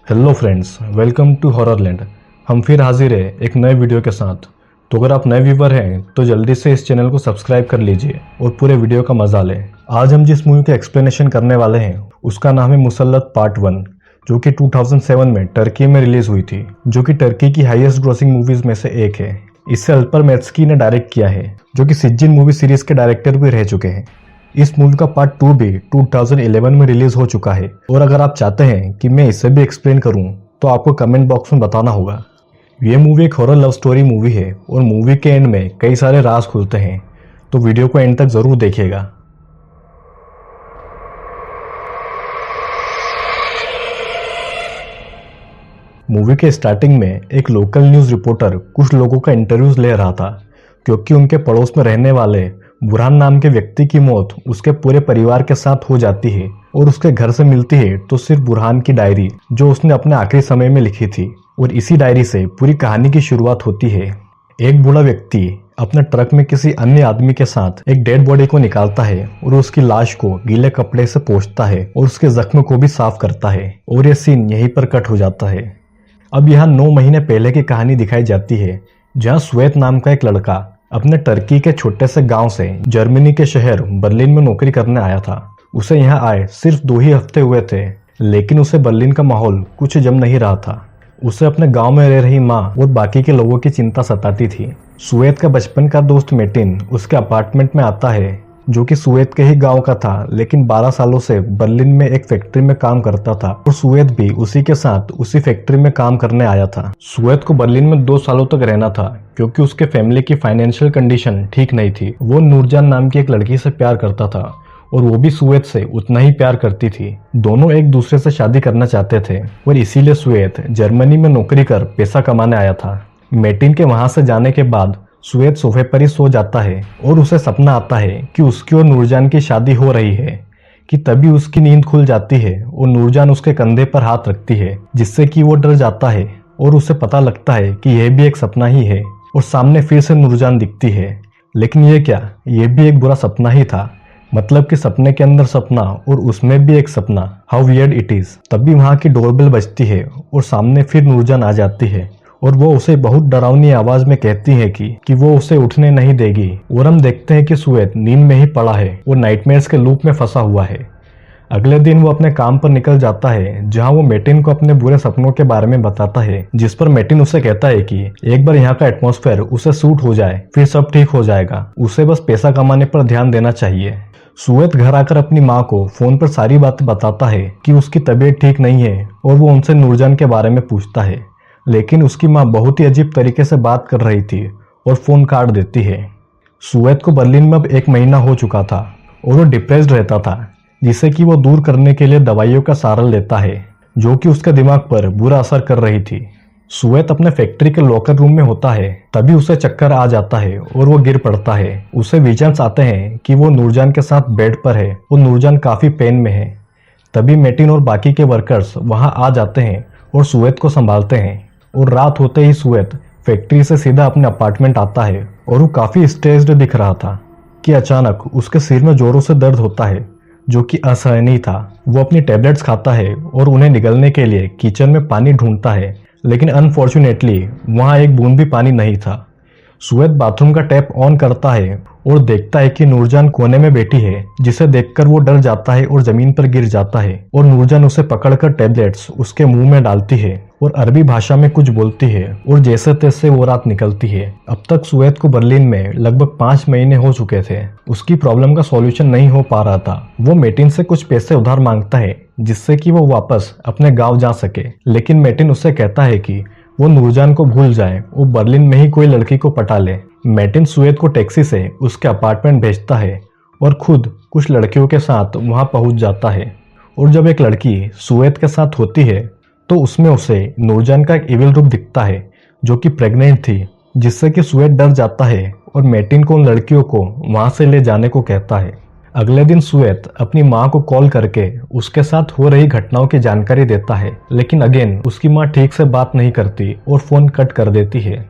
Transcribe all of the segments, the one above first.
Hello friends, welcome to Horrorland. हम फिर हाजिर है एक नए वीडियो के साथ। तो अगर आप नए व्यूवर हैं तो जल्दी से इस चैनल को सब्सक्राइब कर लीजिए और पूरे वीडियो का मजा लें। आज हम जिस मूवी का एक्सप्लेनेशन करने वाले हैं उसका नाम है मुसल्लत पार्ट 1, जो कि 2007 में टर्की में रिलीज हुई थी, जो कि टर्की की हाईएस्ट ग्रॉसिंग मूवीज में से एक है। इसे अल्पर मेत्स्की ने डायरेक्ट किया है, जो कि सिज्जिन मूवी सीरीज के डायरेक्टर भी रह चुके हैं। इस मूवी का पार्ट 2 भी 2011 में रिलीज हो चुका है, और अगर आप चाहते हैं कि मैं इसे भी एक्सप्लेन करूं तो आपको कमेंट बॉक्स में बताना होगा। ये मूवी एक हॉरर लव स्टोरी मूवी है और मूवी के एंड में कई सारे राज खुलते हैं, तो वीडियो को एंड तक जरूर देखिएगा। मूवी के स्टार्टिंग में एक लोकल न्यूज रिपोर्टर कुछ लोगों का इंटरव्यूज ले रहा था, क्योंकि उनके पड़ोस में रहने वाले बुरहान नाम के व्यक्ति की मौत उसके पूरे परिवार के साथ हो जाती है, और उसके घर से मिलती है तो सिर्फ बुरहान की डायरी, जो उसने अपने आखिरी समय में लिखी थी। और इसी डायरी से पूरी कहानी की शुरुआत होती है। एक बूढ़ा व्यक्ति अपने ट्रक में किसी अन्य आदमी के साथ एक डेड बॉडी को निकालता है और उसकी लाश को गीले कपड़े से पोंछता है और उसके जख्म को भी साफ करता है, और यह सीन यहीं पर कट हो जाता है। अब यहाँ 9 महीने पहले की कहानी दिखाई जाती है, जहाँ स्वेत नाम का एक लड़का अपने टर्की के छोटे से गांव से जर्मनी के शहर बर्लिन में नौकरी करने आया था। उसे यहाँ आए सिर्फ 2 ही हफ्ते हुए थे, लेकिन उसे बर्लिन का माहौल कुछ जम नहीं रहा था। उसे अपने गांव में रह रही माँ और बाकी के लोगों की चिंता सताती थी। स्वेत का बचपन का दोस्त मेटिन उसके अपार्टमेंट में आता है, जो कि स्वेत के ही गांव का था, लेकिन 12 सालों से बर्लिन में एक फैक्ट्री में काम करता था, और स्वेत भी उसी के साथ उसी फैक्ट्री में काम करने आया था। स्वेत को बर्लिन में 2 सालों तक रहना था, क्योंकि उसके फैमिली की फाइनेंशियल कंडीशन ठीक नहीं थी। वो नूरजान नाम की एक लड़की से प्यार करता था, और वो भी स्वेत से उतना ही प्यार करती थी। दोनों एक दूसरे से शादी करना चाहते थे, और इसीलिए स्वेत जर्मनी में नौकरी कर पैसा कमाने आया था। मेटिन के वहां से जाने के बाद स्वेत सोफे पर ही सो जाता है, और उसे सपना आता है कि उसकी और नूरजान की शादी हो रही है। कि तभी उसकी नींद खुल जाती है और नूरजान उसके कंधे पर हाथ रखती है, जिससे कि वो डर जाता है, और उसे पता लगता है कि यह भी एक सपना ही है। और सामने फिर से नूरजान दिखती है, लेकिन ये क्या, ये भी एक बुरा सपना ही था। मतलब कि सपने के अंदर सपना और उसमें भी एक सपना। How weird it is. तभी वहां की डोरबेल बजती है और सामने फिर नूरजान आ जाती है, और वो उसे बहुत डरावनी आवाज में कहती है कि वो उसे उठने नहीं देगी। और हम देखते हैं कि स्वेत नींद में ही पड़ा है और नाइटमेयर्स के लूप में फंसा हुआ है। अगले दिन वो अपने काम पर निकल जाता है, जहां वो मेटिन को अपने बुरे सपनों के बारे में बताता है, जिस पर मेटिन उसे कहता है कि एक बार यहाँ का एटमॉस्फेयर उसे सूट हो जाए फिर सब ठीक हो जाएगा, उसे बस पैसा कमाने पर ध्यान देना चाहिए। स्वेत घर आकर अपनी माँ को फोन पर सारी बातें बताता है कि उसकी तबीयत ठीक नहीं है, और वो उनसे नूरजान के बारे में पूछता है, लेकिन उसकी माँ बहुत ही अजीब तरीके से बात कर रही थी और फोन काट देती है। स्वेत को बर्लिन में अब 1 महीना हो चुका था, और वो डिप्रेस्ड रहता था, जिसे कि वो दूर करने के लिए दवाइयों का सहारा लेता है, जो कि उसके दिमाग पर बुरा असर कर रही थी। स्वेत अपने फैक्ट्री के लॉकर रूम में होता है, तभी उसे चक्कर आ जाता है और वो गिर पड़ता है। उसे विजन्स आते हैं कि वो नूरजान के साथ बेड पर है और नूरजान काफी पेन में है। तभी मेटिन और बाकी के वर्कर्स वहां आ जाते हैं और स्वेत को संभालते हैं, और रात होते ही स्वेत फैक्ट्री से सीधा अपने अपार्टमेंट आता है, और वो काफी स्ट्रेस्ड दिख रहा था कि अचानक उसके सिर में जोरों से दर्द होता है, जो कि असहनीय था। वो अपनी टैबलेट्स खाता है और उन्हें निगलने के लिए किचन में पानी ढूंढता है, लेकिन अनफॉर्चुनेटली वहां एक बूंद भी पानी नहीं था। स्वेत बाथरूम का टैप ऑन करता है और देखता है कि नूरजान कोने में बैठी है, जिसे देखकर वो डर जाता है और जमीन पर गिर जाता है, और नूरजान उसे पकड़कर टैबलेट्स उसके मुंह में डालती है और अरबी भाषा में कुछ बोलती है, और जैसे तैसे वो रात निकलती है। अब तक स्वेत को बर्लिन में लगभग 5 महीने हो चुके थे। उसकी प्रॉब्लम का सॉल्यूशन नहीं हो पा रहा था। वो मेटिन से कुछ पैसे उधार मांगता है, जिससे कि वो वापस अपने गांव जा सके, लेकिन मेटिन उससे कहता है कि वो नूरजान को भूल जाए और बर्लिन में ही कोई लड़की को पटा ले। मेटिन स्वेत को टैक्सी से उसके अपार्टमेंट भेजता है और खुद कुछ लड़कियों के साथ वहां पहुंच जाता है। और जब एक लड़की स्वेत के साथ होती है तो उसमें उसे नूरजान का एक इविल रूप दिखता है, जो कि प्रेग्नेंट थी, जिससे कि स्वेत डर जाता है और मेटिन को उन लड़कियों को वहां से ले जाने को कहता है। अगले दिन स्वेत अपनी माँ को कॉल करके उसके साथ हो रही घटनाओं की जानकारी देता है, लेकिन अगेन उसकी माँ ठीक से बात नहीं करती और फोन कट कर देती है।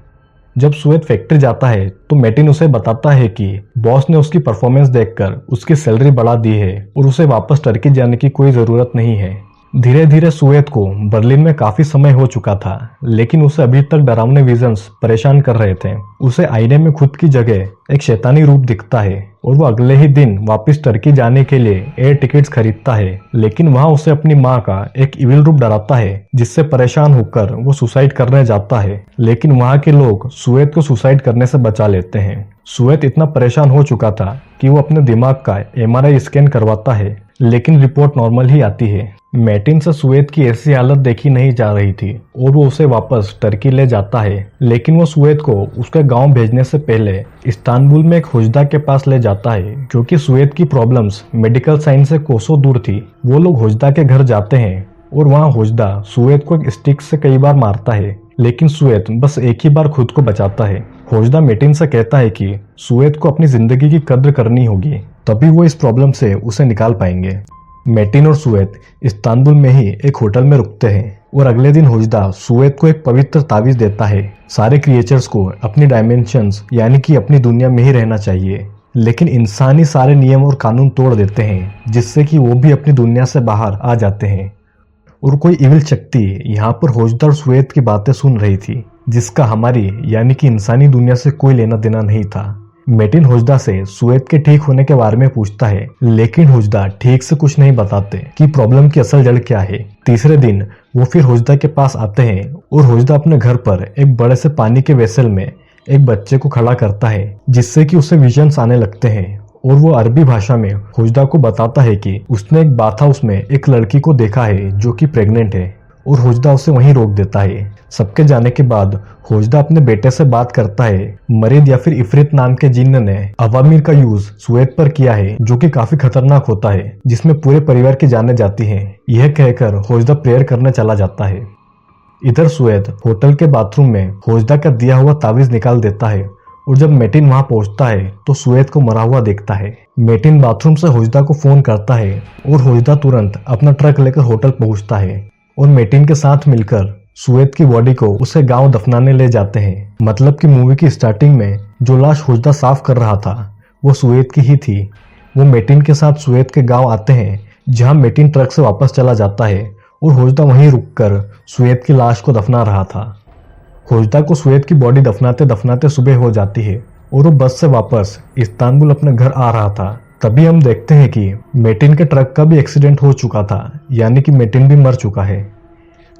जब स्वेत फैक्ट्री जाता है तो मेटिन उसे बताता है कि बॉस ने उसकी परफॉर्मेंस देखकर उसकी सैलरी बढ़ा दी है और उसे वापस टर्की जाने की कोई जरूरत नहीं है। धीरे धीरे सुवेद को बर्लिन में काफी समय हो चुका था, लेकिन उसे अभी तक डरावने विजन्स परेशान कर रहे थे। उसे आईने में खुद की जगह एक शैतानी रूप दिखता है और वो अगले ही दिन वापस टर्की जाने के लिए एयर टिकट्स खरीदता है, लेकिन वहां उसे अपनी माँ का एक इविल रूप डराता है, जिससे परेशान होकर वो सुसाइड करने जाता है। लेकिन वहां के लोग सुवेद को सुसाइड करने से बचा लेते हैं। सुवेद इतना परेशान हो चुका था कि वो अपने दिमाग का MRI स्कैन करवाता है, लेकिन रिपोर्ट नॉर्मल ही आती है। मैटिन से सुवेद की ऐसी हालत देखी नहीं जा रही थी और वो उसे वापस टर्की ले जाता है, लेकिन वो सुवेद को उसके गांव भेजने से पहले इस्तांबुल में एक हुजदा के पास ले जाता है, क्योंकि सुवेद की प्रॉब्लम्स मेडिकल साइंस से कोसों दूर थी। वो लोग हुजदा के घर जाते हैं और वहाँ हुजदा सुवेद को एक स्टिक से कई बार मारता है, लेकिन सुवेद बस एक ही बार खुद को बचाता है। हुजदा मैटिन से कहता है कि सुवेद को अपनी जिंदगी की कद्र करनी होगी, तभी वो इस प्रॉब्लम से उसे निकाल पाएंगे। मैटिन और सुवेद इस्तांबुल में ही एक होटल में रुकते हैं और अगले दिन हुजदा सुवेद को एक पवित्र ताबीज देता है। सारे क्रिएचर्स को अपनी डायमेंशंस यानी कि अपनी दुनिया में ही रहना चाहिए, लेकिन इंसान ही सारे नियम और कानून तोड़ देते हैं, जिससे कि वो भी अपनी दुनिया से बाहर आ जाते हैं। और कोई इविल शक्ति यहाँ पर हुजदा और सुवेद की बातें सुन रही थी, जिसका हमारी यानी कि इंसानी दुनिया से कोई लेना देना नहीं था। मैटिन हुजदा से सुवेद के ठीक होने के बारे में पूछता है, लेकिन हुजदा ठीक से कुछ नहीं बताते कि प्रॉब्लम की असल जड़ क्या है। तीसरे दिन वो फिर हुजदा के पास आते हैं और हुजदा अपने घर पर एक बड़े से पानी के वेसल में एक बच्चे को खड़ा करता है, जिससे कि उसे विजन्स आने लगते हैं। और वो अरबी भाषा में हुजदा को बताता है कि उसने एक बाथ हाउस में एक लड़की को देखा है जो कि प्रेग्नेंट है, और हुजदा उसे वहीं रोक देता है। सबके जाने के बाद हुजदा अपने बेटे से बात करता है। मरीद या फिर इफरित नाम के जिन्न ने अवामीर का यूज सुवेद पर किया है, जो कि काफी खतरनाक होता है, जिसमें पूरे परिवार की जानें जाती हैं। यह कहकर हुजदा प्रेयर करने चला जाता है। इधर सुवेद होटल के बाथरूम में हुजदा का दिया हुआ तावीज निकाल देता है, और जब मैटिन वहां पहुंचता है तो सुवेद को मरा हुआ देखता है। मैटिन बाथरूम से हुजदा को फोन करता है और हुजदा तुरंत अपना ट्रक लेकर होटल पहुंचता है और मैटिन के साथ मिलकर सुवेद की बॉडी को उसे गांव दफनाने ले जाते हैं। मतलब कि मूवी की स्टार्टिंग में जो लाश हुजदा साफ कर रहा था वो सुवेद की ही थी। वो मैटिन के साथ सुवेद के गांव आते हैं, जहां मैटिन ट्रक से वापस चला जाता है और हुजदा वहीं रुककर सुवेद की लाश को दफना रहा था। हुजदा को सुवेद की बॉडी दफनाते दफनाते सुबह हो जाती है और वो बस से वापस इस्तांबुल अपने घर आ रहा था। तभी हम देखते हैं कि मैटिन के ट्रक का भी एक्सीडेंट हो चुका था, यानी कि मैटिन भी मर चुका है।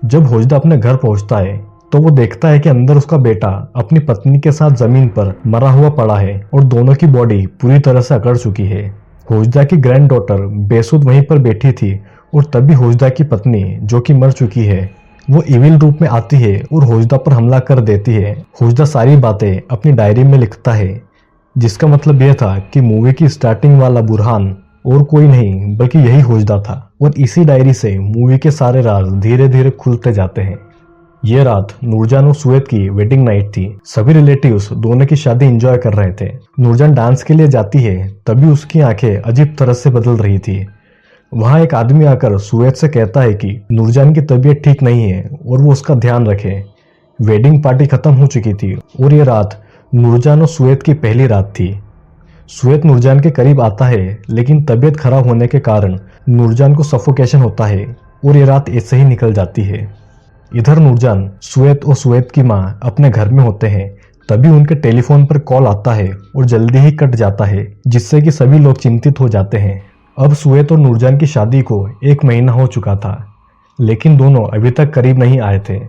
जब हुजदा अपने घर पहुंचता है तो वो देखता है कि अंदर उसका बेटा अपनी पत्नी के साथ जमीन पर मरा हुआ पड़ा है और दोनों की बॉडी पूरी तरह से अकड़ चुकी है। हुजदा की ग्रैंड डॉटर बेसुध वहीं पर बैठी थी और तभी हुजदा की पत्नी, जो कि मर चुकी है, वो इविल रूप में आती है और हुजदा पर हमला कर देती है। हुजदा सारी बातें अपनी डायरी में लिखता है, जिसका मतलब यह था कि मूवी की स्टार्टिंग वाला बुरहान और कोई नहीं बल्कि यही हुजदा था। और इसी डायरी से मूवी के सारे राज धीरे धीरे खुलते जाते हैं। ये रात नूरजान और सुवेद की वेडिंग नाइट थी। सभी रिलेटिव्स दोनों की शादी एंजॉय कर रहे थे। नूरजान डांस के लिए जाती है, तभी उसकी आंखें अजीब तरह से बदल रही थी। वहां एक आदमी आकर सुवेद से कहता है कि नूरजान की तबीयत ठीक नहीं है और वो उसका ध्यान रखे। वेडिंग पार्टी खत्म हो चुकी थी और ये रात नूरजान और सुवेद की पहली रात थी। सुवेद नूरजान के करीब आता है, लेकिन तबीयत खराब होने के कारण नूरजान को सफोकेशन होता है और ये रात ऐसे ही निकल जाती है। इधर नूरजान, सुवेद और सुवेद की माँ अपने घर में होते हैं। तभी उनके टेलीफोन पर कॉल आता है और जल्दी ही कट जाता है, जिससे कि सभी लोग चिंतित हो जाते हैं। अब सुवेद और नूरजान की शादी को 1 महीना हो चुका था, लेकिन दोनों अभी तक करीब नहीं आए थे।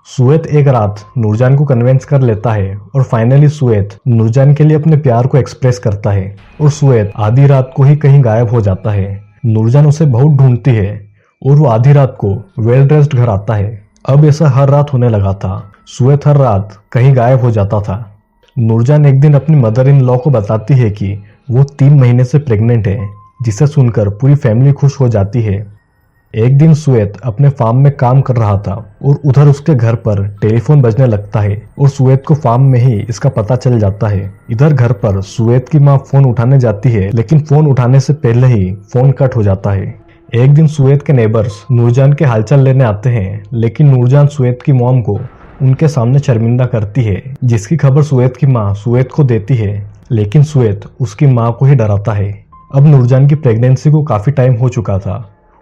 सुवेद एक रात नूरजान को कन्विंस कर लेता है और फाइनली सुवेद नूरजान के लिए अपने प्यार को एक्सप्रेस करता है और सुवेद आधी रात को ही कहीं गायब हो जाता है। नूरजान उसे बहुत ढूंढती है और वो आधी रात को वेल ड्रेस्ड घर आता है। अब ऐसा हर रात होने लगा था। सुवेद हर रात कहीं गायब हो जाता था। नूरजान एक दिन अपनी मदर इन लॉ को बताती है कि वो 3 महीने से प्रेग्नेंट है, जिसे सुनकर पूरी फैमिली खुश हो जाती है। एक दिन सुवेद अपने फार्म में काम कर रहा था और उधर उसके घर पर टेलीफोन बजने लगता है और सुवेद को फार्म में ही इसका पता चल जाता है। इधर घर पर सुवेद की माँ फोन उठाने जाती है, लेकिन फोन उठाने से पहले ही फोन कट हो जाता है। एक दिन सुवेद के नेबर्स नूरजान के हालचाल लेने आते हैं, लेकिन नूरजान सुवेद की मॉम को उनके सामने शर्मिंदा करती है, जिसकी खबर सुवेद की माँ सुवेद को देती है, लेकिन सुवेद उसकी माँ को ही डराता है। अब नूरजान की प्रेगनेंसी को काफी टाइम हो चुका था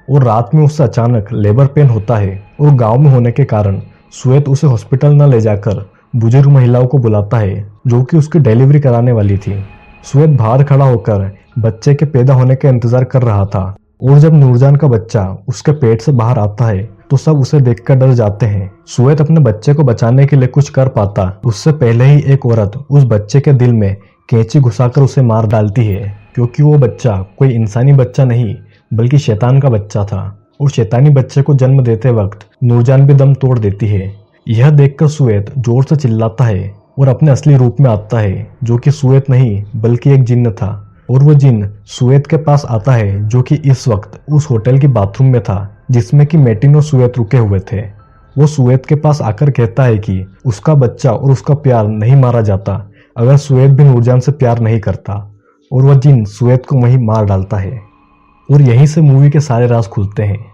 और रात में उससे अचानक लेबर पेन होता है और गांव में होने के कारण श्वेत उसे हॉस्पिटल न ले जाकर बुजुर्ग महिलाओं को बुलाता है जो कि उसकी डिलीवरी कराने वाली थी। श्वेत बाहर खड़ा होकर बच्चे के पैदा होने का इंतजार कर रहा था और जब नूरजान का बच्चा उसके पेट से बाहर आता है तो सब उसे देखकर डर जाते हैं। श्वेत अपने बच्चे को बचाने के लिए कुछ कर पाता उससे पहले ही एक औरत उस बच्चे के दिल में कैंची घुसाकर उसे मार डालती है, क्योंकि वो बच्चा कोई इंसानी बच्चा नहीं बल्कि शैतान का बच्चा था और शैतानी बच्चे को जन्म देते वक्त नूरजान भी दम तोड़ देती है। यह देखकर श्वेत जोर से चिल्लाता है और अपने असली रूप में आता है जो कि श्वेत नहीं बल्कि एक जिन्न था। और वो जिन्न श्वेत के पास आता है जो कि इस वक्त उस होटल की बाथरूम में था जिसमें कि मैटिन और श्वेत रुके हुए थे। वो श्वेत के पास आकर कहता है कि उसका बच्चा और उसका प्यार नहीं मारा जाता अगर श्वेत भी नूरजान से प्यार नहीं करता, और वह जिन्न श्वेत को वहीं मार डालता है। और यहीं से मूवी के सारे राज खुलते हैं।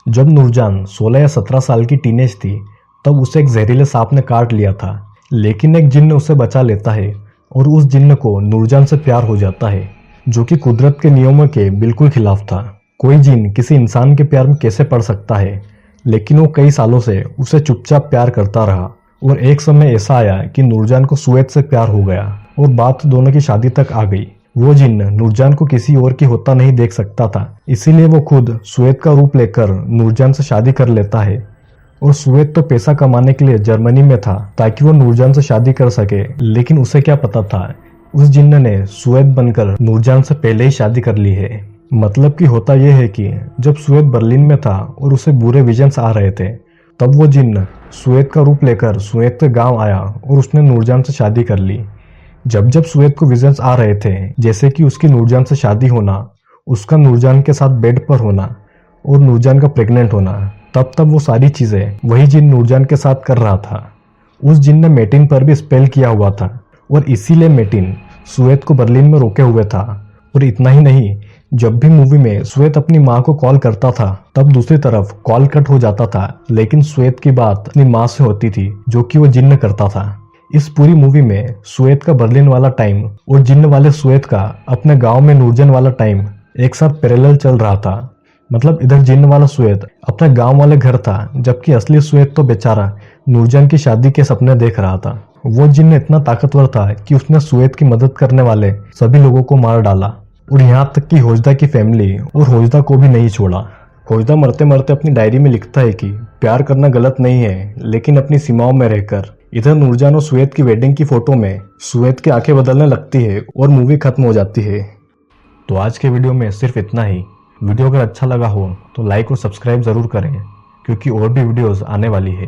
जब नूरजान 16 या 17 साल की टीनेज थी तब उसे एक जहरीले सांप ने काट लिया था, लेकिन एक जिन्न उसे बचा लेता है और उस जिन्न को नूरजान से प्यार हो जाता है जो कि कुदरत के नियमों के बिल्कुल खिलाफ था। कोई जिन्न किसी इंसान के प्यार में कैसे पड़ सकता है, लेकिन वो कई सालों से उसे चुपचाप प्यार करता रहा और एक समय ऐसा आया कि नूरजान को श्वेत से प्यार हो गया और बात दोनों की शादी तक आ गई। वो जिन्न नूरजान को किसी और की होता नहीं देख सकता था, इसीलिए वो खुद श्वेत का रूप लेकर नूरजान से शादी कर लेता है। और श्वेत तो पैसा कमाने के लिए जर्मनी में था ताकि वो नूरजान से शादी कर सके, लेकिन उसे क्या पता था उस जिन्न ने श्वेत बनकर नूरजान से पहले ही शादी कर ली है। मतलब कि होता यह है कि जब श्वेत बर्लिन में था और उसे बुरे विजन्स आ रहे थे तब वो जिन्न श्वेत का रूप लेकर श्वेत के गांव आया और उसने नूरजान से शादी कर ली। जब जब श्वेत को विजन्स आ रहे थे जैसे कि उसकी नूरजान से शादी होना, उसका नूरजान के साथ बेड पर होना और नूरजान का प्रेग्नेंट होना, तब वो सारी चीजें वही जिन्न नूरजान के साथ कर रहा था। उस जिन्न ने मैटिन पर भी स्पेल किया हुआ था और इसीलिए मैटिन श्वेत को बर्लिन में रोके हुए था। और इतना ही नहीं, जब भी मूवी में श्वेत अपनी माँ को कॉल करता था तब दूसरी तरफ कॉल कट हो जाता था, लेकिन श्वेत की बात अपनी माँ से होती थी जो कि वो जिन्न करता था। इस पूरी मूवी में श्वेत का बर्लिन वाला टाइम और जिन्न वाले श्वेत का अपने गांव में नूरजान वाला टाइम एक साथ पैरेलल चल रहा था। मतलब इधर जिन्न वाला श्वेत अपने गांव वाले घर था, जबकि असली श्वेत तो बेचारा नूरजान की शादी के सपने देख रहा था। वो जिन्न इतना ताकतवर था कि उसने श्वेत की मदद करने वाले सभी लोगों को मार डाला और यहाँ तक कि होजदा की फैमिली और होजदा को भी नहीं छोड़ा। होजदा मरते मरते अपनी डायरी में लिखता है कि प्यार करना गलत नहीं है, लेकिन अपनी सीमाओं में रहकर। इधर नूरजान और श्वेत की वेडिंग की फोटो में श्वेत की आंखें बदलने लगती है और मूवी खत्म हो जाती है। तो आज के वीडियो में सिर्फ इतना ही। वीडियो अगर अच्छा लगा हो तो लाइक और सब्सक्राइब जरूर करें, क्योंकि और भी वीडियोस आने वाली है।